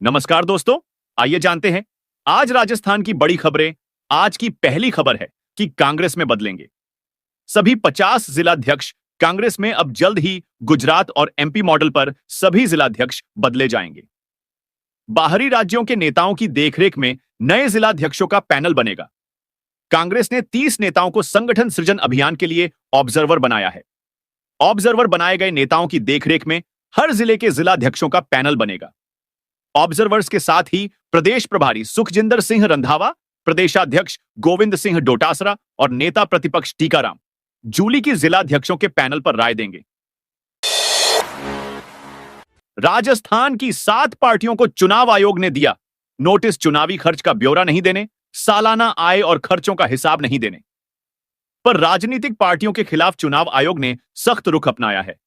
नमस्कार दोस्तों, आइए जानते हैं आज राजस्थान की बड़ी खबरें। आज की पहली खबर है कि कांग्रेस में बदलेंगे सभी 50 जिलाध्यक्ष। कांग्रेस में अब जल्द ही गुजरात और एमपी मॉडल पर सभी जिलाध्यक्ष बदले जाएंगे। बाहरी राज्यों के नेताओं की देखरेख में नए जिलाध्यक्षों का पैनल बनेगा। कांग्रेस ने 30 नेताओं को संगठन सृजन अभियान के लिए ऑब्जर्वर बनाया है। ऑब्जर्वर बनाए गए नेताओं की देखरेख में हर जिले के जिलाध्यक्षों का पैनल बनेगा। ऑब्जर्वर्स के साथ ही प्रदेश प्रभारी सुखजिंदर सिंह रंधावा, प्रदेशाध्यक्ष गोविंद सिंह डोटासरा और नेता प्रतिपक्ष टीकाराम जूली की जिलाध्यक्षों के पैनल पर राय देंगे। राजस्थान की 7 पार्टियों को चुनाव आयोग ने दिया नोटिस, चुनावी खर्च का ब्यौरा नहीं देने, सालाना आय और खर्चों का हिसाब नहीं देने पर। राजनीतिक पार्टियों के खिलाफ चुनाव आयोग ने सख्त रुख अपनाया है।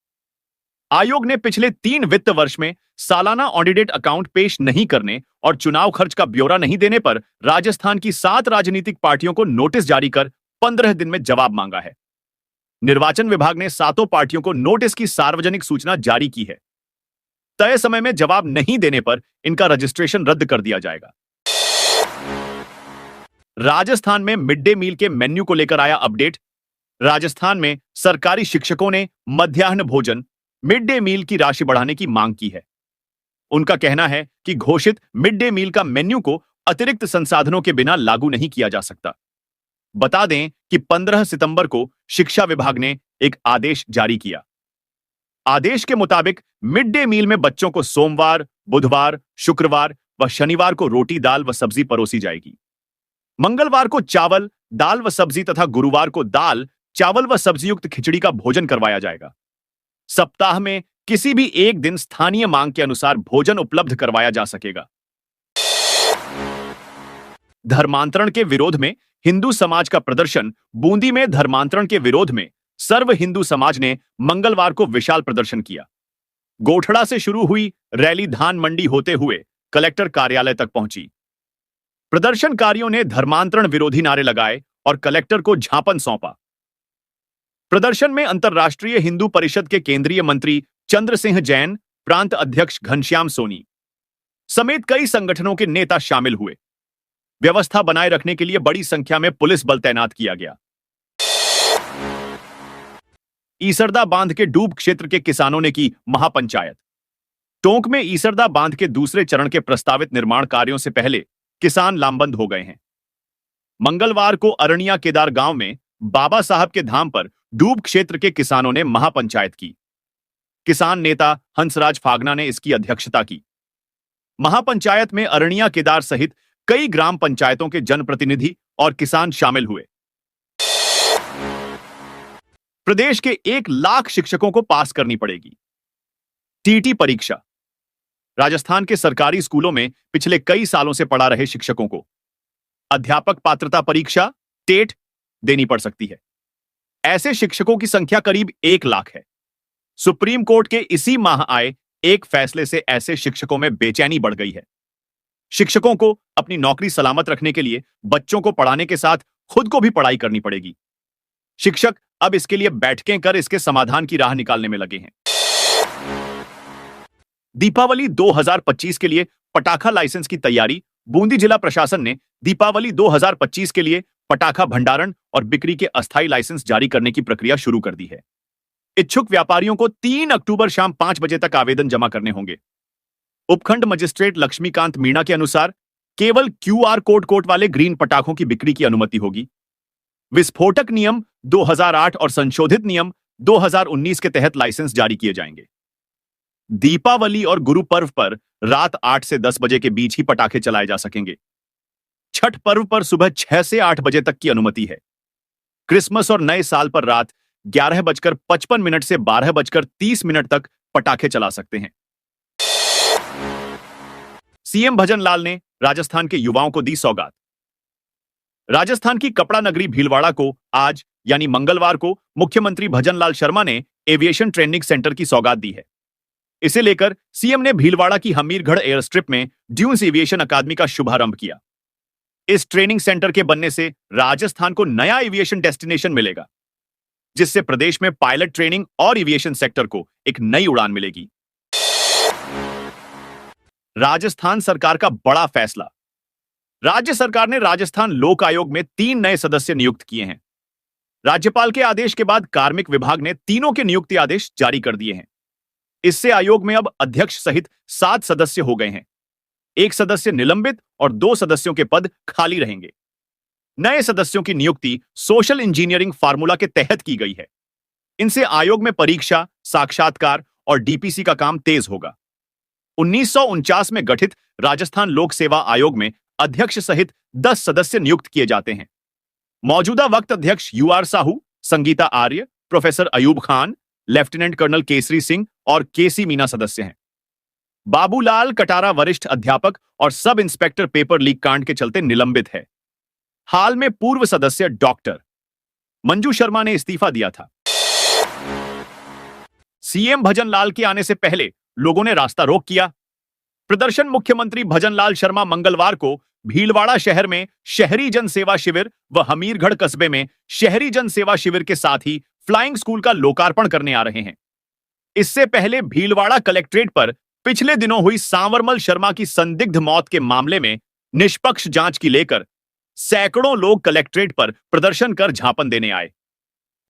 आयोग ने पिछले 3 वित्त वर्ष में सालाना ऑडिटेड अकाउंट पेश नहीं करने और चुनाव खर्च का ब्यौरा नहीं देने पर राजस्थान की 7 राजनीतिक पार्टियों को नोटिस जारी कर 15 दिन में जवाब मांगा है। निर्वाचन विभाग ने 7 पार्टियों को नोटिस की सार्वजनिक सूचना जारी की है। तय समय में जवाब नहीं देने पर इनका रजिस्ट्रेशन रद्द कर दिया जाएगा। राजस्थान में मिड डे मील के मेन्यू को लेकर आया अपडेट। राजस्थान में सरकारी शिक्षकों ने मध्याह्न भोजन मिड डे मील की राशि बढ़ाने की मांग की है। उनका कहना है कि घोषित मिड डे मील का मेन्यू को अतिरिक्त संसाधनों के बिना लागू नहीं किया जा सकता। बता दें कि 15 सितंबर को शिक्षा विभाग ने एक आदेश जारी किया। आदेश के मुताबिक मिड डे मील में बच्चों को सोमवार, बुधवार, शुक्रवार व शनिवार को रोटी, दाल व सब्जी परोसी जाएगी। मंगलवार को चावल, दाल व सब्जी तथा गुरुवार को दाल, चावल व सब्जी युक्त खिचड़ी का भोजन करवाया जाएगा। सप्ताह में किसी भी एक दिन स्थानीय मांग के अनुसार भोजन उपलब्ध करवाया जा सकेगा। धर्मांतरण के विरोध में हिंदू समाज का प्रदर्शन। बूंदी में धर्मांतरण के विरोध में सर्व हिंदू समाज ने मंगलवार को विशाल प्रदर्शन किया। गोठड़ा से शुरू हुई रैली धान मंडी होते हुए कलेक्टर कार्यालय तक पहुंची। प्रदर्शनकारियों ने धर्मांतरण विरोधी नारे लगाए और कलेक्टर को ज्ञापन सौंपा। प्रदर्शन में अंतर्राष्ट्रीय हिंदू परिषद के केंद्रीय मंत्री चंद्र सिंह जैन, प्रांत अध्यक्ष घनश्याम सोनी समेत कई संगठनों के नेता शामिल हुए। व्यवस्था बनाए रखने के लिए बड़ी संख्या में पुलिस बल तैनात किया गया। ईसरदा बांध के डूब क्षेत्र के किसानों ने की महापंचायत। टोंक में ईसरदा बांध के दूसरे चरण के प्रस्तावित निर्माण कार्यों से पहले किसान लामबंद हो गए हैं। मंगलवार को अरनिया केदार गांव में बाबा साहब के धाम पर डूब क्षेत्र के किसानों ने महापंचायत की। किसान नेता हंसराज फागना ने इसकी अध्यक्षता की। महापंचायत में अरनिया केदार सहित कई ग्राम पंचायतों के जनप्रतिनिधि और किसान शामिल हुए। प्रदेश के 1 लाख शिक्षकों को पास करनी पड़ेगी टीटी परीक्षा। राजस्थान के सरकारी स्कूलों में पिछले कई सालों से पढ़ा रहे शिक्षकों को अध्यापक पात्रता परीक्षा टेट देनी पड़ सकती है। ऐसे शिक्षकों की संख्या करीब 1 लाख है। सुप्रीम कोर्ट के इसी माह आए एक फैसले से ऐसे शिक्षकों में बेचैनी बढ़ गई है। शिक्षकों को अपनी नौकरी सलामत रखने के लिए बच्चों को पढ़ाने के साथ खुद को भी पढ़ाई करनी पड़ेगी। शिक्षक अब इसके लिए बैठकें कर इसके समाधान की राह निकालने में लगे हैं। दीपावली 2025 के लिए पटाखा लाइसेंस की तैयारी। बूंदी जिला प्रशासन ने दीपावली 2025 के लिए पटाखा भंडारण और बिक्री के अस्थायी लाइसेंस जारी करने की प्रक्रिया शुरू कर दी है। इच्छुक व्यापारियों को 3 अक्टूबर शाम 5 बजे तक आवेदन जमा करने होंगे। उपखंड मजिस्ट्रेट लक्ष्मीकांत मीणा के अनुसार केवल क्यूआर कोड वाले ग्रीन पटाखों की बिक्री की अनुमति होगी। विस्फोटक नियम 2008 और संशोधित नियम 2019 के तहत लाइसेंस जारी किए जाएंगे। दीपावली और गुरु पर्व पर रात 8 से 10 बजे के बीच ही पटाखे चलाए जा सकेंगे। छठ पर्व पर सुबह 6 से 8 बजे तक की अनुमति है। क्रिसमस और नए साल पर रात 11:55 से 12:30 तक पटाखे चला सकते हैं। सीएम भजन लाल ने राजस्थान के युवाओं को दी सौगात। राजस्थान की कपड़ा नगरी भीलवाड़ा को आज यानी मंगलवार को मुख्यमंत्री भजन लाल शर्मा ने एविएशन ट्रेनिंग सेंटर की सौगात दी है। इसे लेकर सीएम ने भीलवाड़ा की हमीरगढ़ एयर स्ट्रिप में ड्यून्स एविएशन अकादमी का शुभारंभ किया। इस ट्रेनिंग सेंटर के बनने से राजस्थान को नया एविएशन डेस्टिनेशन मिलेगा, जिससे प्रदेश में पायलट ट्रेनिंग और एविएशन सेक्टर को एक नई उड़ान मिलेगी। राजस्थान सरकार का बड़ा फैसला। राज्य सरकार ने राजस्थान लोक आयोग में 3 नए सदस्य नियुक्त किए हैं। राज्यपाल के आदेश के बाद कार्मिक विभाग ने तीनों के नियुक्ति आदेश जारी कर दिए हैं। इससे आयोग में अब अध्यक्ष सहित 7 सदस्य हो गए हैं। 1 सदस्य निलंबित और 2 सदस्यों के पद खाली रहेंगे। नए सदस्यों की नियुक्ति सोशल इंजीनियरिंग फार्मूला के तहत की गई है। इनसे आयोग में परीक्षा, साक्षात्कार और डीपीसी का काम तेज होगा। 1949 में गठित राजस्थान लोक सेवा आयोग में अध्यक्ष सहित 10 सदस्य नियुक्त किए जाते हैं। मौजूदा वक्त अध्यक्ष UR Sahu, Sangeeta Arya, professor Ayub Khan, lieutenant colonel Kesari Singh और केसी मीना सदस्य हैं। बाबूलाल कटारा वरिष्ठ अध्यापक और सब इंस्पेक्टर पेपर लीक कांड के चलते निलंबित है। हाल में पूर्व सदस्य डॉक्टर मंजू शर्मा ने इस्तीफा दिया था। सीएम भजनलाल के आने से पहले लोगों ने रास्ता रोक किया। प्रदर्शन मुख्यमंत्री भजनलाल शर्मा मंगलवार को भीलवाड़ा शहर में शहरी जन सेवा शिविर व हमीरगढ़ कस्बे में शहरी जन सेवा शिविर के साथ ही फ्लाइंग स्कूल का लोकार्पण करने आ रहे हैं। इससे पहले भीलवाड़ा कलेक्ट्रेट पर पिछले दिनों हुई सांवरमल शर्मा की संदिग्ध मौत के मामले में निष्पक्ष जांच की लेकर सैकड़ों लोग कलेक्ट्रेट पर प्रदर्शन कर झापन देने आए।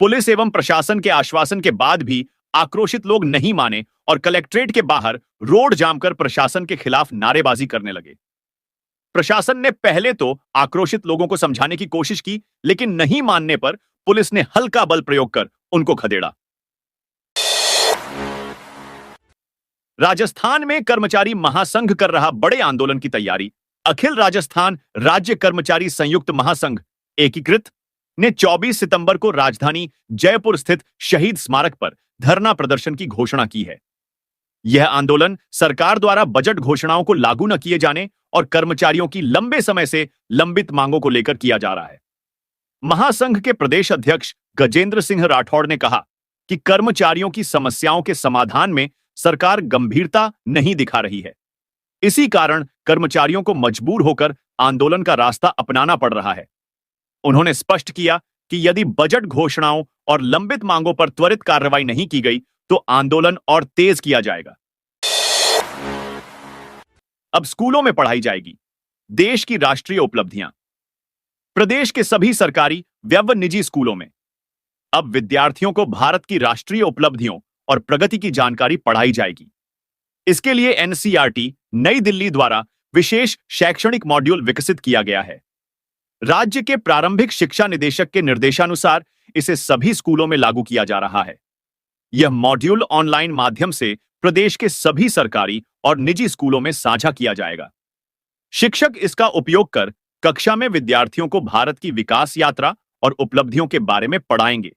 पुलिस एवं प्रशासन के आश्वासन के बाद भी आक्रोशित लोग नहीं माने और कलेक्ट्रेट के बाहर रोड जाम कर प्रशासन के खिलाफ नारेबाजी करने लगे। प्रशासन ने पहले तो आक्रोशित लोगों को समझाने की कोशिश की, लेकिन नहीं मानने पर पुलिस ने हल्का बल प्रयोग कर उनको खदेड़ा। राजस्थान में कर्मचारी महासंघ कर रहा बड़े आंदोलन की तैयारी। अखिल राजस्थान राज्य कर्मचारी संयुक्त महासंघ एकीकृत ने 24 सितंबर को राजधानी जयपुर स्थित शहीद स्मारक पर धरना प्रदर्शन की घोषणा की है। यह आंदोलन सरकार द्वारा बजट घोषणाओं को लागू न किए जाने और कर्मचारियों की लंबे समय से लंबित मांगों को लेकर किया जा रहा है। महासंघ के प्रदेश अध्यक्ष गजेंद्र सिंह राठौड़ ने कहा कि कर्मचारियों की समस्याओं के समाधान में सरकार गंभीरता नहीं दिखा रही है। इसी कारण कर्मचारियों को मजबूर होकर आंदोलन का रास्ता अपनाना पड़ रहा है। उन्होंने स्पष्ट किया कि यदि बजट घोषणाओं और लंबित मांगों पर त्वरित कार्रवाई नहीं की गई तो आंदोलन और तेज किया जाएगा। अब स्कूलों में पढ़ाई जाएगी देश की राष्ट्रीय उपलब्धियां। प्रदेश के सभी सरकारी व निजी स्कूलों में अब विद्यार्थियों को भारत की राष्ट्रीय उपलब्धियों और प्रगति की जानकारी पढ़ाई जाएगी। इसके लिए एनसीईआरटी नई दिल्ली द्वारा विशेष शैक्षणिक मॉड्यूल विकसित किया गया है। राज्य के प्रारंभिक शिक्षा निदेशक के निर्देशानुसार इसे सभी स्कूलों में लागू किया जा रहा है। यह मॉड्यूल ऑनलाइन माध्यम से प्रदेश के सभी सरकारी और निजी स्कूलों में साझा किया जाएगा। शिक्षक इसका उपयोग कर कक्षा में विद्यार्थियों को भारत की विकास यात्रा और उपलब्धियों के बारे में पढ़ाएंगे।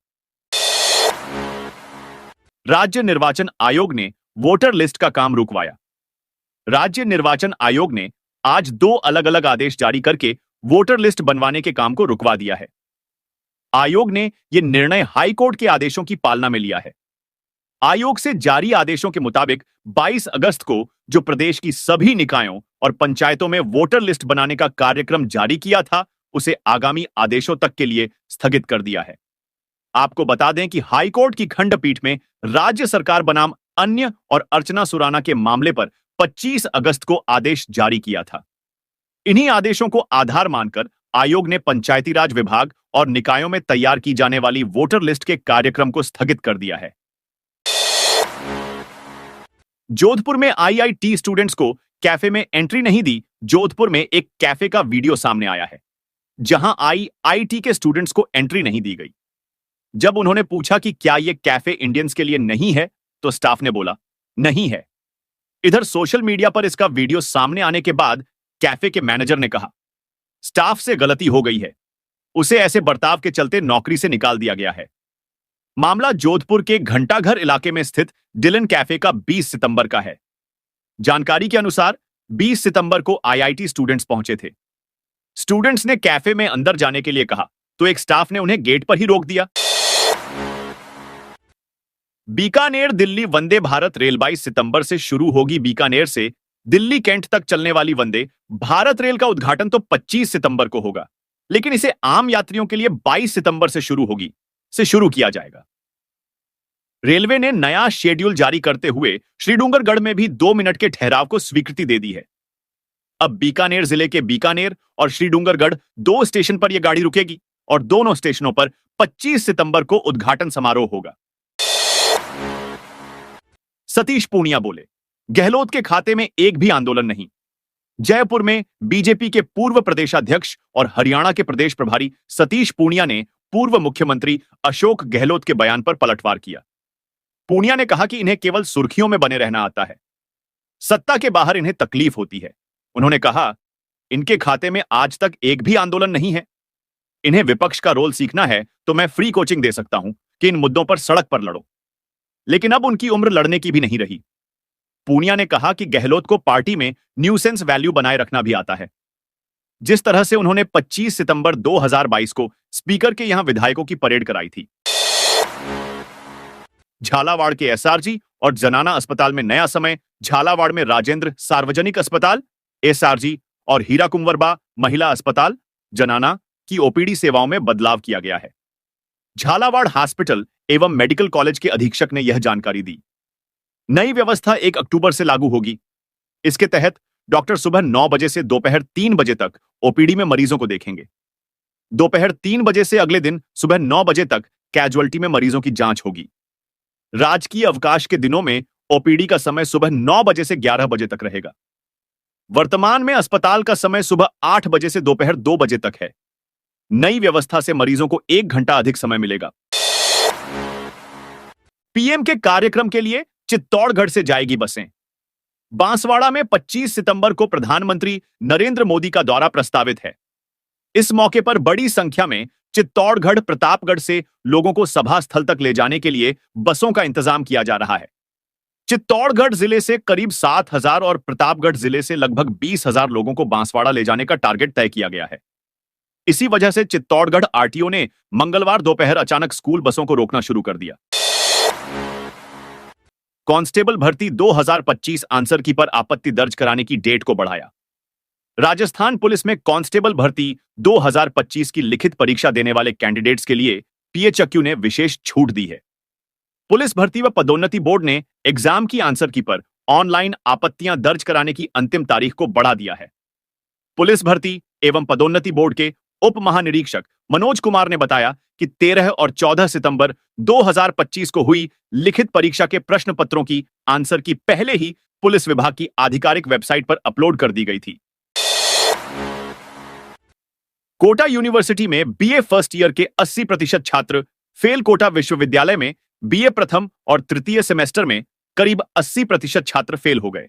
राज्य निर्वाचन आयोग ने वोटर लिस्ट का काम रुकवाया। राज्य निर्वाचन आयोग ने आज 2 अलग-अलग आदेश जारी करके वोटर लिस्ट बनवाने के काम को रुकवा दिया है। आयोग ने यह निर्णय हाई कोर्ट के आदेशों की पालना में लिया है। आयोग से जारी आदेशों के मुताबिक 22 अगस्त को जो प्रदेश की सभी निकायों और पंचायतों में वोटर लिस्ट बनाने का कार्यक्रम जारी किया था, उसे आगामी आदेशों तक के लिए स्थगित कर दिया है। आपको बता दें कि हाईकोर्ट की खंडपीठ में राज्य सरकार बनाम अन्य और अर्चना सुराना के मामले पर 25 अगस्त को आदेश जारी किया था। इन्हीं आदेशों को आधार मानकर आयोग ने पंचायती राज विभाग और निकायों में तैयार की जाने वाली वोटर लिस्ट के कार्यक्रम को स्थगित कर दिया है। जोधपुर में आईआईटी स्टूडेंट्स को कैफे में एंट्री नहीं दी। जोधपुर में एक कैफे का वीडियो सामने आया है जहां आईआईटी के स्टूडेंट्स को एंट्री नहीं दी गई। जब उन्होंने पूछा कि क्या यह कैफे इंडियंस के लिए नहीं है, तो स्टाफ ने बोला नहीं है। इधर सोशल मीडिया पर इसका वीडियो सामने आने के बाद कैफे के मैनेजर ने कहा स्टाफ से गलती हो गई है, उसे ऐसे बर्ताव के चलते नौकरी से निकाल दिया गया है। मामला जोधपुर के घंटाघर इलाके में स्थित डिलन कैफे का 20 सितंबर का है। जानकारी के अनुसार 20 सितंबर को आईआईटी स्टूडेंट्स पहुंचे थे। स्टूडेंट्स ने कैफे में अंदर जाने के लिए कहा तो एक स्टाफ ने उन्हें गेट पर ही रोक दिया। बीकानेर दिल्ली वंदे भारत रेल 22 सितंबर से शुरू होगी। बीकानेर से दिल्ली कैंट तक चलने वाली वंदे भारत रेल का उद्घाटन तो 25 सितंबर को होगा, लेकिन इसे आम यात्रियों के लिए 22 सितंबर से शुरू किया जाएगा। रेलवे ने नया शेड्यूल जारी करते हुए श्रीडूंगरगढ़ में भी 2 मिनट के ठहराव को स्वीकृति दे दी है। अब बीकानेर जिले के बीकानेर और श्रीडूंगरगढ़ 2 स्टेशन पर यह गाड़ी रुकेगी और दोनों स्टेशनों पर 25 सितंबर को उद्घाटन समारोह होगा। सतीश पूनिया बोले, गहलोत के खाते में एक भी आंदोलन नहीं। जयपुर में बीजेपी के पूर्व प्रदेशाध्यक्ष और हरियाणा के प्रदेश प्रभारी सतीश पूनिया ने पूर्व मुख्यमंत्री अशोक गहलोत के बयान पर पलटवार किया। पूनिया ने कहा कि इन्हें केवल सुर्खियों में बने रहना आता है, सत्ता के बाहर इन्हें तकलीफ होती है। उन्होंने कहा, इनके खाते में आज तक एक भी आंदोलन नहीं है। इन्हें विपक्ष का रोल सीखना है तो मैं फ्री कोचिंग दे सकता हूं कि इन मुद्दों पर सड़क पर लड़ो, लेकिन अब उनकी उम्र लड़ने की भी नहीं रही। पूनिया ने कहा कि गहलोत को पार्टी में न्यूसेंस वैल्यू बनाए रखना भी आता है। जिस तरह से उन्होंने 25 सितंबर 2022 को स्पीकर के यहां विधायकों की परेड कराई थी। झालावाड़ के एसआरजी और जनाना अस्पताल में नया समय। झालावाड़ में राजेंद्र सार्वजनिक अस्पताल, एसआरजी और हीरा कुंवरबा महिला अस्पताल, जनाना की ओपीडी सेवाओं में बदलाव किया गया है। झालावाड़ हॉस्पिटल एवं मेडिकल कॉलेज के अधीक्षक ने यह जानकारी दी। नई व्यवस्था 1 अक्टूबर से लागू होगी। इसके तहत डॉक्टर सुबह 9 बजे से दोपहर 3 बजे तक ओपीडी में मरीजों को देखेंगे। दोपहर 3 बजे से अगले दिन सुबह 9 बजे तक कैजुअल्टी में मरीजों की जांच होगी। राजकीय अवकाश के दिनों में ओपीडी का समय सुबह 9 बजे से 11 बजे तक रहेगा। वर्तमान में अस्पताल का समय सुबह 8 बजे से दोपहर 2 बजे तक है। नई व्यवस्था से मरीजों को 1 घंटा अधिक समय मिलेगा। पीएम के कार्यक्रम के लिए चित्तौड़गढ़ से जाएगी बसें। बांसवाड़ा में 25 सितंबर को प्रधानमंत्री नरेंद्र मोदी का दौरा प्रस्तावित है। इस मौके पर बड़ी संख्या में चित्तौड़गढ़ प्रतापगढ़ से लोगों को सभा स्थल तक ले जाने के लिए बसों का इंतजाम किया जा रहा है। चित्तौड़गढ़ जिले से करीब 7,000 और प्रतापगढ़ जिले से लगभग 20,000 लोगों को बांसवाड़ा ले जाने का टारगेट तय किया गया है। इसी वजह से चित्तौड़गढ़ आरटीओ ने मंगलवार दोपहर अचानक स्कूल बसों को रोकना शुरू कर दिया। कांस्टेबल भर्ती 2025 आंसर की पर आपत्ति दर्ज कराने की डेट को बढ़ाया। राजस्थान पुलिस में कांस्टेबल भर्ती 2025 की लिखित परीक्षा देने वाले कैंडिडेट्स के लिए पीएचक्यू ने विशेष छूट दी है। पुलिस भर्ती व पदोन्नति बोर्ड ने एग्जाम की आंसर की पर ऑनलाइन आपत्तियां दर्ज कराने की अंतिम तारीख को बढ़ा दिया है। पुलिस भर्ती एवं पदोन्नति बोर्ड के उप महानिरीक्षक मनोज कुमार ने बताया कि 13 और 14 सितंबर 2025 को हुई लिखित परीक्षा के प्रश्न पत्रों की आंसर की पहले ही पुलिस विभाग की आधिकारिक वेबसाइट पर अपलोड कर दी गई थी। कोटा यूनिवर्सिटी में बीए फर्स्ट ईयर के 80% छात्र फेल। कोटा विश्वविद्यालय में बीए प्रथम और तृतीय सेमेस्टर में करीब 80% छात्र फेल हो गए।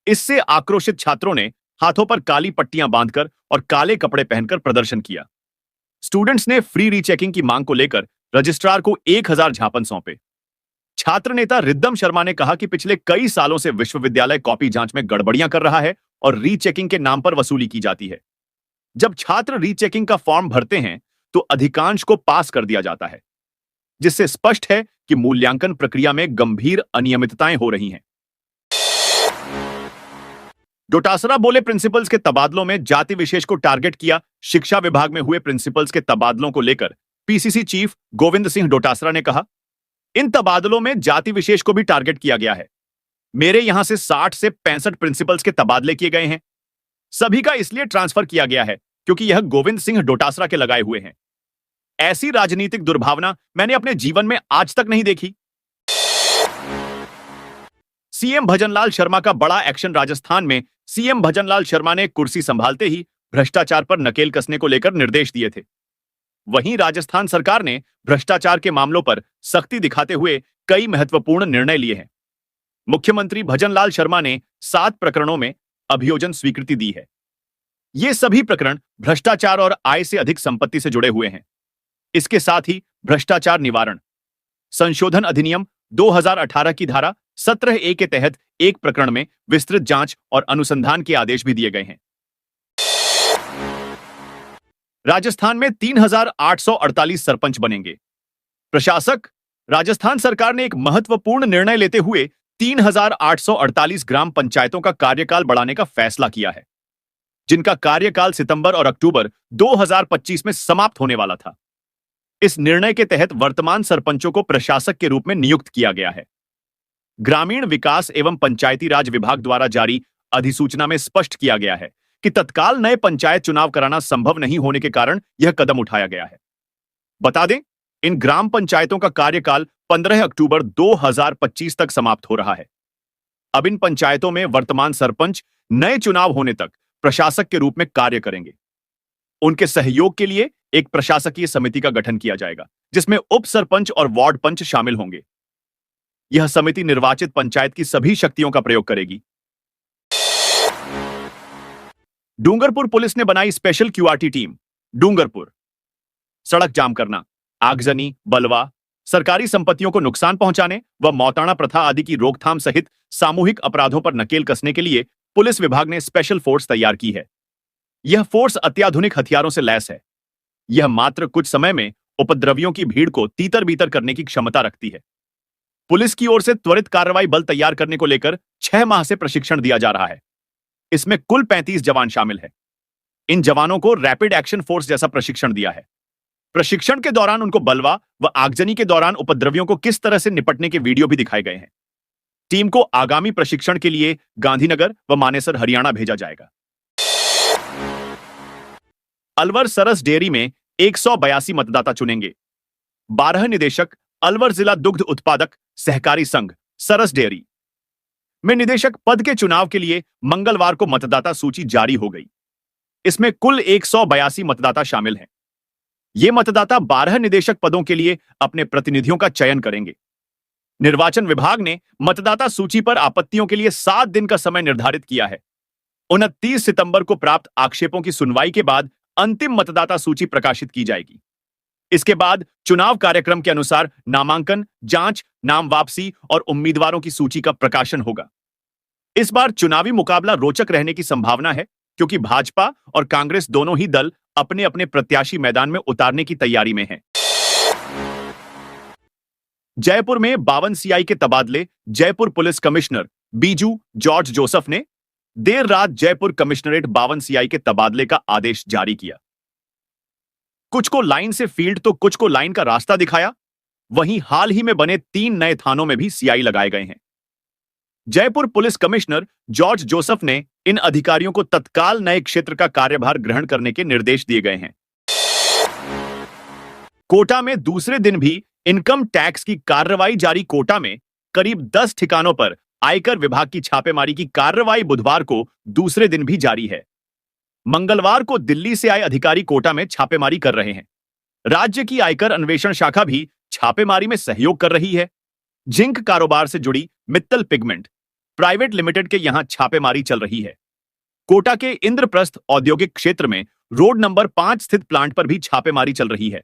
इससे आक्रोशित छात्रों ने हाथों पर काली पट्टियां बांधकर और काले कपड़े पहनकर प्रदर्शन किया। स्टूडेंट्स ने फ्री रीचेकिंग की मांग को लेकर रजिस्ट्रार को 1000 ज्ञापन सौंपे। छात्र नेता रिद्धम शर्मा ने कहा कि पिछले कई सालों से विश्वविद्यालय कॉपी जांच में गड़बड़ियां कर रहा है और रीचेकिंग के नाम पर वसूली की जाती है। जब छात्र रीचेकिंग का फॉर्म भरते हैं तो अधिकांश को पास कर दिया जाता है, जिससे स्पष्ट है कि मूल्यांकन प्रक्रिया में गंभीर अनियमितताएं हो रही हैं। डोटासरा बोले, प्रिंसिपल्स के तबादलों में जाति विशेष को टारगेट किया। शिक्षा विभाग में हुए प्रिंसिपल्स के तबादलों को लेकर पीसीसी चीफ गोविंद सिंह डोटासरा ने कहा, इन तबादलों में जाति विशेष को भी टारगेट किया गया है। मेरे यहां से 60 से 65 प्रिंसिपल्स के तबादले किए गए हैं। सभी का इसलिए ट्रांसफर किया गया है क्योंकि यह गोविंद सिंह डोटासरा के लगाए हुए हैं। ऐसी राजनीतिक दुर्भावना मैंने अपने जीवन में आज तक नहीं देखी। सीएम भजनलाल शर्मा का बड़ा एक्शन। राजस्थान में सीएम भजनलाल शर्मा ने कुर्सी संभालते ही भ्रष्टाचार पर नकेल कसने को लेकर निर्देश दिए थे। वहीं राजस्थान सरकार ने भ्रष्टाचार के मामलों पर सख्ती दिखाते हुए कई महत्वपूर्ण निर्णय लिए हैं। मुख्यमंत्री भजनलाल शर्मा ने 7 प्रकरणों में अभियोजन स्वीकृति दी है। ये सभी प्रकरण भ्रष्टाचार और आय से अधिक संपत्ति से जुड़े हुए हैं। इसके साथ ही भ्रष्टाचार निवारण संशोधन अधिनियम 2018 की धारा 17A के तहत एक प्रकरण में विस्तृत जांच और अनुसंधान के आदेश भी दिए गए हैं। राजस्थान में 3848 सरपंच बनेंगे। प्रशासक। राजस्थान सरकार ने एक महत्वपूर्ण निर्णय लेते हुए 3848 ग्राम पंचायतों का कार्यकाल बढ़ाने का फैसला किया है, जिनका कार्यकाल सितंबर और अक्टूबर 2025 में समाप्त होने वाला था। इस निर्णय के तहत वर्तमान सरपंचों को प्रशासक के रूप में नियुक्त किया गया है। ग्रामीण विकास एवं पंचायती राज विभाग द्वारा जारी अधिसूचना में स्पष्ट किया गया है कि तत्काल नए पंचायत चुनाव कराना संभव नहीं होने के कारण यह कदम उठाया गया है। बता दें, इन ग्राम पंचायतों का कार्यकाल 15 अक्टूबर 2025 तक समाप्त हो रहा है। अब इन पंचायतों में वर्तमान सरपंच नए चुनाव होने तक प्रशासक के रूप में कार्य करेंगे। उनके सहयोग के लिए एक प्रशासकीय समिति का गठन किया जाएगा, जिसमें उप सरपंच और वार्ड पंच शामिल होंगे। यह समिति निर्वाचित पंचायत की सभी शक्तियों का प्रयोग करेगी। डूंगरपुर पुलिस ने बनाई स्पेशल क्यूआरटी टीम। डूंगरपुर सड़क जाम करना, आगजनी, बलवा, सरकारी संपत्तियों को नुकसान पहुंचाने व मौताना प्रथा आदि की रोकथाम सहित सामूहिक अपराधों पर नकेल कसने के लिए पुलिस विभाग ने स्पेशल फोर्स तैयार की है। यह फोर्स अत्याधुनिक हथियारों से लैस है। यह मात्र कुछ समय में उपद्रवियों की भीड़ को तीतर बीतर करने की क्षमता रखती है। पुलिस की ओर से त्वरित कार्रवाई बल तैयार करने को लेकर 6 माह से प्रशिक्षण दिया जा रहा है। इसमें कुल 35 जवान शामिल है। इन जवानों को रैपिड एक्शन फोर्स जैसा प्रशिक्षण दिया है। प्रशिक्षण के दौरान उनको बलवा व आगजनी के दौरान उपद्रवियों को किस तरह से निपटने के वीडियो भी दिखाए गए हैं। टीम को आगामी प्रशिक्षण के लिए गांधीनगर व मानेसर हरियाणा भेजा जाएगा। अलवर सरस डेयरी में 182 मतदाता चुनेंगे। 12 निदेशक अलवर जिला दुग्ध उत्पादक सहकारी संघ सरस डेयरी में निदेशक पद के चुनाव के लिए मंगलवार को मतदाता सूची जारी हो गई। इसमें कुल 182 मतदाता शामिल हैं। ये मतदाता 12 निदेशक पदों के लिए अपने प्रतिनिधियों का चयन करेंगे। निर्वाचन विभाग ने मतदाता सूची पर आपत्तियों के लिए 7 दिन का समय निर्धारित किया है। 29 सितंबर को प्राप्त आक्षेपों की सुनवाई के बाद अंतिम मतदाता सूची प्रकाशित की जाएगी। इसके बाद चुनाव कार्यक्रम के अनुसार नामांकन, जांच, नाम वापसी और उम्मीदवारों की सूची का प्रकाशन होगा। इस बार चुनावी मुकाबला रोचक रहने की संभावना है, क्योंकि भाजपा और कांग्रेस दोनों ही दल अपने अपने प्रत्याशी मैदान में उतारने की तैयारी में हैं। जयपुर में 52 सीआई के तबादले Jaipur police commissioner Biju George Joseph ने देर रात जयपुर कमिश्नरेट 52 सीआई के तबादले का आदेश जारी किया। कुछ को लाइन से फील्ड तो कुछ को लाइन का रास्ता दिखाया। वहीं हाल ही में बने 3 नए थानों में भी सीआई लगाए गए हैं। Jaipur police commissioner George Joseph ने इन अधिकारियों को तत्काल नए क्षेत्र का कार्यभार ग्रहण करने के निर्देश दिए गए हैं। कोटा में दूसरे दिन भी इनकम टैक्स की कार्रवाई जारी। कोटा में करीब 10 ठिकानों पर आयकर विभाग की छापेमारी की कार्रवाई बुधवार को दूसरे दिन भी जारी है। मंगलवार को दिल्ली से आए अधिकारी कोटा में छापेमारी कर रहे हैं। राज्य की आयकर अन्वेषण शाखा भी छापेमारी में सहयोग कर रही है। जिंक कारोबार से जुड़ी मित्तल पिगमेंट प्राइवेट लिमिटेड के यहां छापेमारी चल रही है। कोटा के इंद्रप्रस्थ औद्योगिक क्षेत्र में रोड नंबर 5 स्थित प्लांट पर भी छापेमारी चल रही है।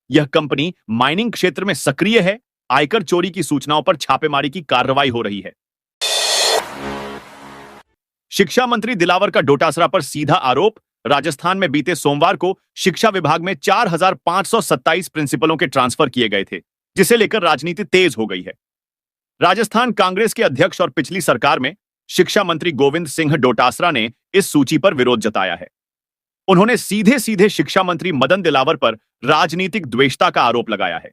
यह कंपनी माइनिंग क्षेत्र में सक्रिय है। आयकर चोरी की सूचनाओं पर छापेमारी की कार्रवाई हो रही है। शिक्षा मंत्री दिलावर का डोटासरा पर सीधा आरोप। राजस्थान में बीते सोमवार को शिक्षा विभाग में 4527 प्रिंसिपलों के ट्रांसफर किए गए थे, जिसे लेकर राजनीति तेज हो गई है। राजस्थान कांग्रेस के अध्यक्ष और पिछली सरकार में शिक्षा मंत्री गोविंद सिंह डोटासरा ने इस सूची पर विरोध जताया है। उन्होंने सीधे सीधे शिक्षा मंत्री मदन दिलावर पर राजनीतिक द्वेषता का आरोप लगाया है,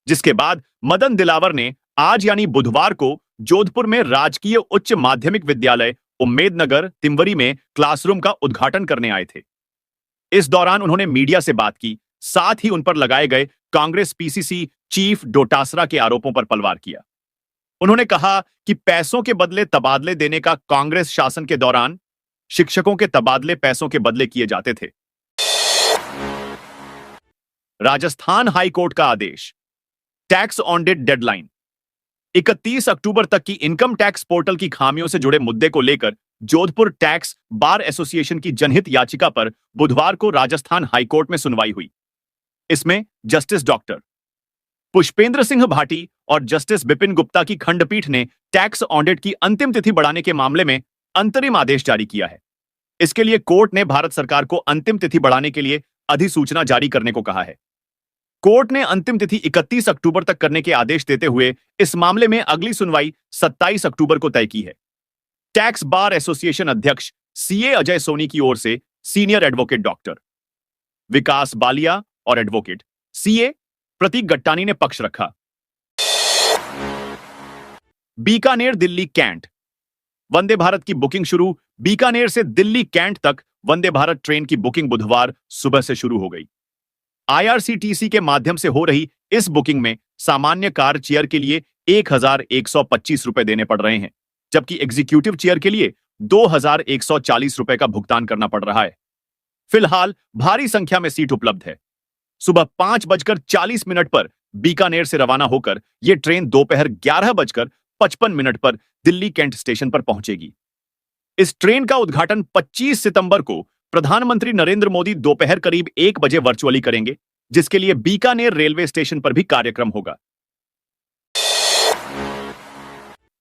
जिसके बाद मदन दिलावर ने आज यानी बुधवार को जोधपुर में राजकीय उच्च माध्यमिक विद्यालय उम्मेदनगर तिंवरी में क्लासरूम का उद्घाटन करने आए थे। इस दौरान उन्होंने मीडिया से बात की, साथ ही उन पर लगाए गए कांग्रेस पीसीसी चीफ डोटासरा के आरोपों पर पलवार किया। उन्होंने कहा कि पैसों के बदले तबादले देने का कांग्रेस शासन के दौरान शिक्षकों के तबादले पैसों के बदले किए जाते थे। राजस्थान हाईकोर्ट का आदेश। टैक्स ऑडिट डेडलाइन 31 अक्टूबर तक की इनकम टैक्स पोर्टल की खामियों से जुड़े मुद्दे को लेकर जोधपुर टैक्स बार एसोसिएशन की जनहित याचिका पर बुधवार को राजस्थान हाईकोर्ट में सुनवाई हुई। इसमें जस्टिस डॉक्टर पुष्पेंद्र सिंह भाटी और जस्टिस बिपिन गुप्ता की खंडपीठ ने टैक्स ऑडिट की अंतिम तिथि बढ़ाने के मामले में अंतरिम आदेश जारी किया है। इसके लिए कोर्ट ने भारत सरकार को अंतिम तिथि बढ़ाने के लिए अधिसूचना जारी करने को कहा है। कोर्ट ने अंतिम तिथि 31 अक्टूबर तक करने के आदेश देते हुए इस मामले में अगली सुनवाई 27 अक्टूबर को तय की है। टैक्स बार एसोसिएशन अध्यक्ष सीए अजय सोनी की ओर से सीनियर एडवोकेट डॉक्टर विकास बालिया और एडवोकेट सीए प्रतीक गट्टानी ने पक्ष रखा। बीकानेर दिल्ली कैंट, वंदे भारत की बुकिंग शुरू। बीकानेर से दिल्ली कैंट तक वंदे भारत ट्रेन की बुकिंग बुधवार सुबह से शुरू हो गई। आईआरसीटीसी के माध्यम से हो रही इस बुकिंग में सामान्य कार चेयर के लिए 1,125 रुपए देने पड़ रहे हैं, जबकि एग्जीक्यूटिव चेयर के लिए 2,140 रुपए का भुगतान करना पड़ रहा है। फिलहाल भारी संख्या में सीट उपलब्ध है। सुबह 5:40 पर बीकानेर से रवाना होकर यह ट्रेन दोपहर 11:55 पर दिल्ली कैंट स्टेशन पर पहुंचेगी। इस ट्रेन का उद्घाटन 25 सितंबर को प्रधानमंत्री नरेंद्र मोदी दोपहर करीब 1 बजे वर्चुअली करेंगे, जिसके लिए बीकानेर रेलवे स्टेशन पर भी कार्यक्रम होगा।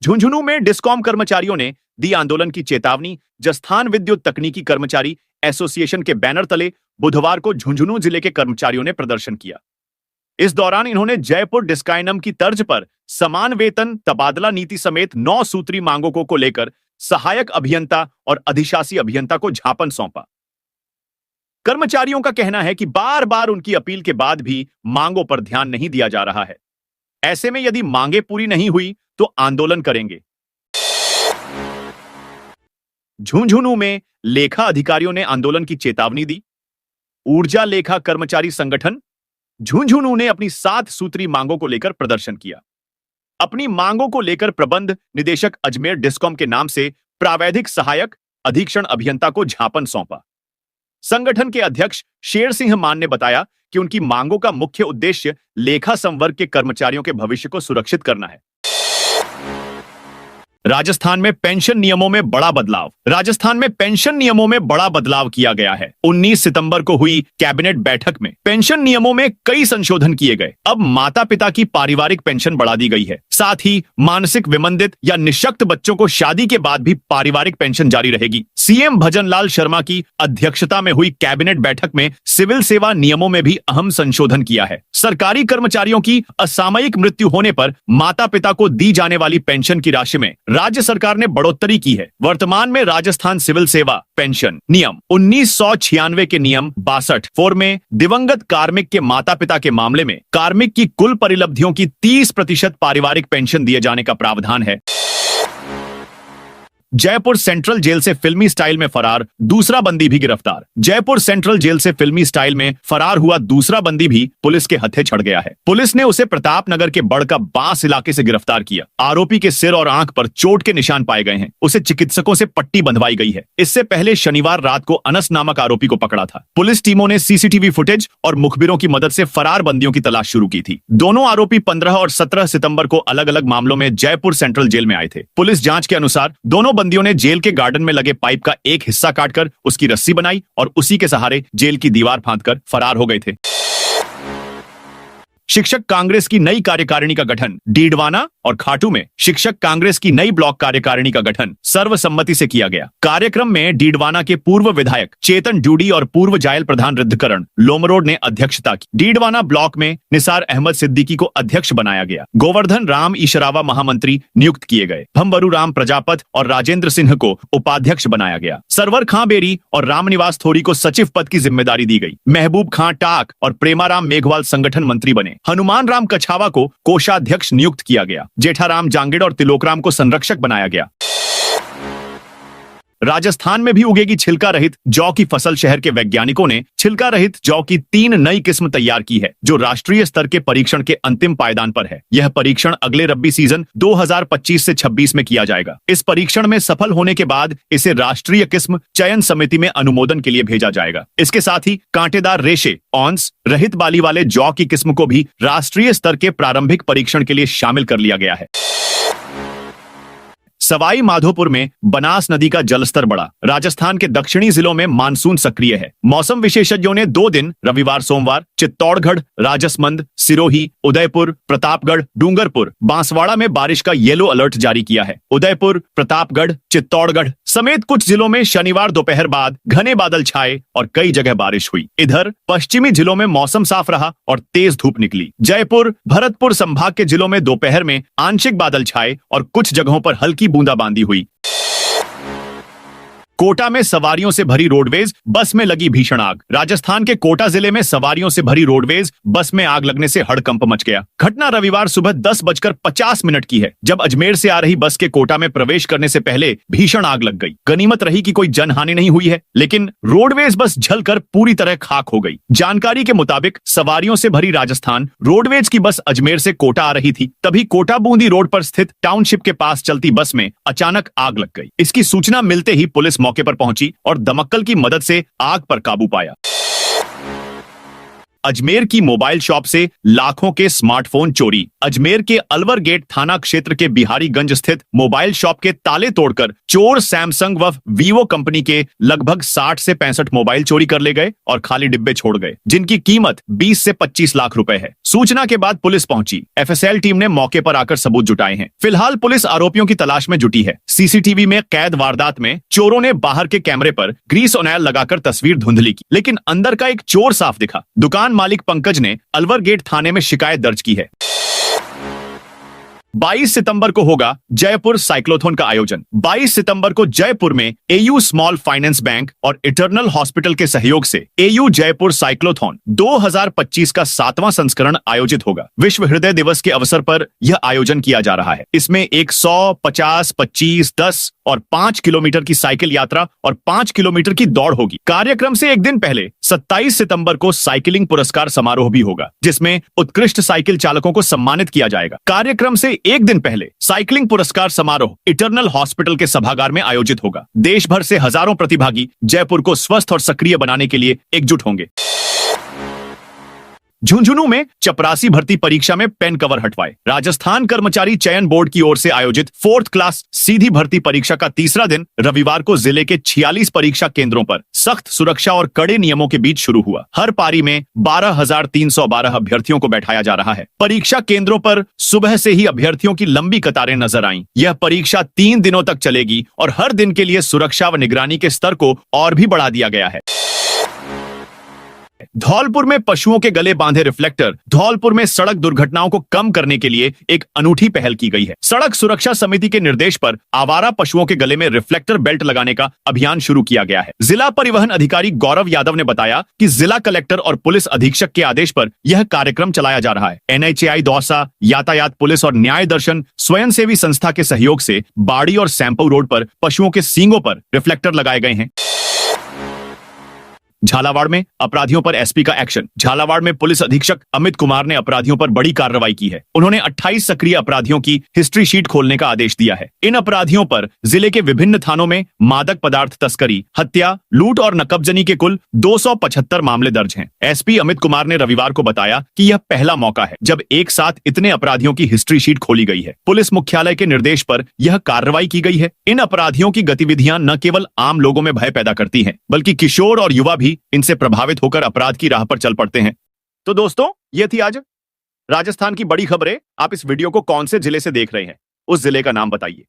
झुंझुनू में डिस्कॉम कर्मचारियों ने दी आंदोलन की चेतावनी। जस्थान विद्युत तकनीकी कर्मचारी एसोसिएशन के बैनर तले बुधवार को झुंझुनू जिले के कर्मचारियों ने प्रदर्शन किया। इस दौरान इन्होंने जयपुर डिस्काइनम की तर्ज पर समान वेतन तबादला नीति समेत 9 सूत्री मांगों को लेकर सहायक अभियंता और अधिशासी अभियंता को ज्ञापन सौंपा। कर्मचारियों का कहना है कि बार बार उनकी अपील के बाद भी मांगों पर ध्यान नहीं दिया जा रहा है। ऐसे में यदि मांगे पूरी नहीं हुई तो आंदोलन करेंगे। झुंझुनू में लेखा अधिकारियों ने आंदोलन की चेतावनी दी। ऊर्जा लेखा कर्मचारी संगठन झुंझुनू ने अपनी 7 सूत्री मांगों को लेकर प्रदर्शन किया। अपनी मांगों को लेकर प्रबंध निदेशक अजमेर डिस्कॉम के नाम से प्रावैधिक सहायक अधीक्षण अभियंता को ज्ञापन सौंपा। संगठन के अध्यक्ष शेर सिंह मान ने बताया कि उनकी मांगों का मुख्य उद्देश्य लेखा संवर्ग के कर्मचारियों के भविष्य को सुरक्षित करना है। राजस्थान में पेंशन नियमों में बड़ा बदलाव। राजस्थान में पेंशन नियमों में बड़ा बदलाव किया गया है। 19 सितंबर को हुई कैबिनेट बैठक में पेंशन नियमों में कई संशोधन किए गए। अब माता पिता की पारिवारिक पेंशन बढ़ा दी गई है। साथ ही मानसिक विमंदित या निःशक्त बच्चों को शादी के बाद भी पारिवारिक पेंशन जारी रहेगी। सीएम भजनलाल शर्मा की अध्यक्षता में हुई कैबिनेट बैठक में सिविल सेवा नियमों में भी अहम संशोधन किया है। सरकारी कर्मचारियों की असामयिक मृत्यु होने पर माता पिता को दी जाने वाली पेंशन की राशि में राज्य सरकार ने बढ़ोतरी की है। वर्तमान में राजस्थान सिविल सेवा पेंशन नियम 1996 के नियम 62 में दिवंगत कार्मिक के माता पिता के मामले में कार्मिक की कुल परिलब्धियों की 30% पारिवारिक पेंशन दिए जाने का प्रावधान है। जयपुर सेंट्रल जेल से फिल्मी स्टाइल में फरार दूसरा बंदी भी गिरफ्तार। जयपुर सेंट्रल जेल से फिल्मी स्टाइल में फरार हुआ दूसरा बंदी भी पुलिस के हत्थे चढ़ गया है। पुलिस ने उसे प्रताप नगर के बड़का बांस इलाके से गिरफ्तार किया। आरोपी के सिर और आंख पर चोट के निशान पाए गए हैं। उसे चिकित्सकों से पट्टी बंधवाई गई है। इससे पहले शनिवार रात को अनस नामक आरोपी को पकड़ा था। पुलिस टीमों ने सीसीटीवी फुटेज और मुखबिरों की मदद से फरार बंदियों की तलाश शुरू की थी। दोनों आरोपी 15 और 17 सितंबर को अलग अलग मामलों में जयपुर सेंट्रल जेल में आए थे। पुलिस जांच के अनुसार दोनों बंदियों ने जेल के गार्डन में लगे पाइप का एक हिस्सा काटकर उसकी रस्सी बनाई और उसी के सहारे जेल की दीवार फांदकर फरार हो गए थे। शिक्षक कांग्रेस की नई कार्यकारिणी का गठन। डीडवाना और खाटू में शिक्षक कांग्रेस की नई ब्लॉक कार्यकारिणी का गठन सर्वसम्मति से किया गया। कार्यक्रम में डीडवाना के पूर्व विधायक चेतन डूडी और पूर्व जायल प्रधान रिद्धकरण लोमरोड ने अध्यक्षता की। डीडवाना ब्लॉक में निसार अहमद सिद्दीकी को अध्यक्ष बनाया गया। गोवर्धन राम ईशरावा महामंत्री नियुक्त किए गए। भंबरू राम प्रजापत और राजेंद्र सिंह को उपाध्यक्ष बनाया गया। सरवर खां बेरी और रामनिवास थोरी को सचिव पद की जिम्मेदारी दी गई। महबूब खां टाक और प्रेमाराम मेघवाल संगठन मंत्री बने। हनुमान राम कछावा को कोषाध्यक्ष नियुक्त किया गया। जेठाराम जांगिड़ और तिलोकराम को संरक्षक बनाया गया। राजस्थान में भी उगेगी छिलका रहित जौ की फसल। शहर के वैज्ञानिकों ने छिलका रहित जौ की 3 नई किस्म तैयार की है, जो राष्ट्रीय स्तर के परीक्षण के अंतिम पायदान पर है। यह परीक्षण अगले रब्बी सीजन 2025 से 26 में किया जाएगा। इस परीक्षण में सफल होने के बाद इसे राष्ट्रीय किस्म चयन समिति में अनुमोदन के लिए भेजा जाएगा। इसके साथ ही कांटेदार रेशे ऑन्स रहित बाली वाले जौ की किस्म को भी राष्ट्रीय स्तर के प्रारंभिक परीक्षण के लिए शामिल कर लिया गया है। सवाई माधोपुर में बनास नदी का जलस्तर बढ़ा। राजस्थान के दक्षिणी जिलों में मानसून सक्रिय है। मौसम विशेषज्ञों ने 2 दिन रविवार सोमवार चित्तौड़गढ़, राजसमंद, सिरोही, उदयपुर, प्रतापगढ़, डूंगरपुर, बांसवाड़ा में बारिश का येलो अलर्ट जारी किया है। उदयपुर, प्रतापगढ़, चित्तौड़गढ़ समेत कुछ जिलों में शनिवार दोपहर बाद घने बादल छाए और कई जगह बारिश हुई। इधर पश्चिमी जिलों में मौसम साफ रहा और तेज धूप निकली। जयपुर, भरतपुर संभाग के जिलों में दोपहर में आंशिक बादल छाए और कुछ जगहों पर हल्की बूंदाबांदी हुई। कोटा में सवारियों से भरी रोडवेज बस में लगी भीषण आग। राजस्थान के कोटा जिले में सवारियों से भरी रोडवेज बस में आग लगने से हड़कंप मच गया। घटना रविवार सुबह 10:50 की है, जब अजमेर से आ रही बस के कोटा में प्रवेश करने से पहले भीषण आग लग गई। गनीमत रही कि कोई जनहानि नहीं हुई है, लेकिन रोडवेज बस जलकर पूरी तरह खाक हो गई। जानकारी के मुताबिक सवारियों से भरी राजस्थान रोडवेज की बस अजमेर से कोटा आ रही थी। तभी कोटा बूंदी रोड पर स्थित टाउनशिप के पास चलती बस में अचानक आग लग गई। इसकी सूचना मिलते ही पुलिस मौके पर पहुंची और दमकल की मदद से आग पर काबू पाया। अजमेर की मोबाइल शॉप से लाखों के स्मार्टफोन चोरी। अजमेर के अलवर गेट थाना क्षेत्र के बिहारीगंज स्थित मोबाइल शॉप के ताले तोड़कर चोर सैमसंग व वीवो कंपनी के लगभग 60 से 65 मोबाइल चोरी कर ले गए और खाली डिब्बे छोड़ गए, जिनकी कीमत 20 से 25 लाख रुपए है। सूचना के बाद पुलिस पहुंची। एफएसएल टीम ने मौके पर आकर सबूत जुटाए हैं। फिलहाल पुलिस आरोपियों की तलाश में जुटी है। सीसीटीवी में कैद वारदात में चोरों ने बाहर के कैमरे पर ग्रीस ऑयल लगाकर तस्वीर धुंधली की, लेकिन अंदर का एक चोर साफ दिखा। दुकान मालिक पंकज ने अलवर गेट थाने में शिकायत दर्ज की है। 22 सितंबर को होगा जयपुर साइक्लोथॉन का आयोजन। 22 सितंबर को जयपुर में एयू स्मॉल फाइनेंस बैंक और इटर्नल हॉस्पिटल के सहयोग से एयू जयपुर साइक्लोथॉन 2025 का 7वां संस्करण आयोजित होगा। विश्व हृदय दिवस के अवसर पर यह आयोजन किया जा रहा है। इसमें 100, 50, 25, 10 और 5 किलोमीटर की साइकिल यात्रा और 5 किलोमीटर की दौड़ होगी। कार्यक्रम से एक दिन पहले 27 सितंबर को साइकिलिंग पुरस्कार समारोह भी होगा, जिसमें उत्कृष्ट साइकिल चालकों को सम्मानित किया जाएगा। कार्यक्रम से एक दिन पहले साइकिलिंग पुरस्कार समारोह इटर्नल हॉस्पिटल के सभागार में आयोजित होगा। देश भर से हजारों प्रतिभागी जयपुर को स्वस्थ और सक्रिय बनाने के लिए एकजुट होंगे। झुंझुनू में चपरासी भर्ती परीक्षा में पेन कवर हटवाए। राजस्थान कर्मचारी चयन बोर्ड की ओर से आयोजित 4th क्लास सीधी भर्ती परीक्षा का तीसरा दिन रविवार को जिले के 46 परीक्षा केंद्रों पर सख्त सुरक्षा और कड़े नियमों के बीच शुरू हुआ। हर पारी में 12,312 अभ्यर्थियों को बैठाया जा रहा है। परीक्षा केंद्रों पर सुबह से ही अभ्यर्थियों की लंबी कतारें नजर आईं। यह परीक्षा 3 दिनों तक चलेगी और हर दिन के लिए सुरक्षा व निगरानी के स्तर को और भी बढ़ा दिया गया है। धौलपुर में पशुओं के गले बांधे रिफ्लेक्टर। धौलपुर में सड़क दुर्घटनाओं को कम करने के लिए एक अनूठी पहल की गई है। सड़क सुरक्षा समिति के निर्देश पर आवारा पशुओं के गले में रिफ्लेक्टर बेल्ट लगाने का अभियान शुरू किया गया है। जिला परिवहन अधिकारी गौरव यादव ने बताया कि जिला कलेक्टर और पुलिस अधीक्षक के आदेश पर यह कार्यक्रम चलाया जा रहा है। NHAI दौसा, यातायात पुलिस और न्याय दर्शन स्वयंसेवी संस्था के सहयोग से बाड़ी और सैंपल रोड पर पशुओं के सींगों पर रिफ्लेक्टर लगाए गए हैं। झालावाड़ में अपराधियों पर एसपी का एक्शन। झालावाड़ में पुलिस अधीक्षक अमित कुमार ने अपराधियों पर बड़ी कार्रवाई की है। उन्होंने 28 सक्रिय अपराधियों की हिस्ट्री शीट खोलने का आदेश दिया है। इन अपराधियों पर जिले के विभिन्न थानों में मादक पदार्थ तस्करी, हत्या, लूट और नकबजनी के कुल 275 मामले दर्ज हैं। एसपी अमित कुमार ने रविवार को बताया कि यह पहला मौका है जब एक साथ इतने अपराधियों की हिस्ट्री शीट खोली गई है। पुलिस मुख्यालय के निर्देश पर यह कार्रवाई की गई है। इन अपराधियों की गतिविधियां न केवल आम लोगों में भय पैदा करती हैं, बल्कि किशोर और युवा भी इनसे प्रभावित होकर अपराध की राह पर चल पड़ते हैं। तो दोस्तों, ये थी आज राजस्थान की बड़ी खबरें। आप इस वीडियो को कौन से जिले से देख रहे हैं, उस जिले का नाम बताइए।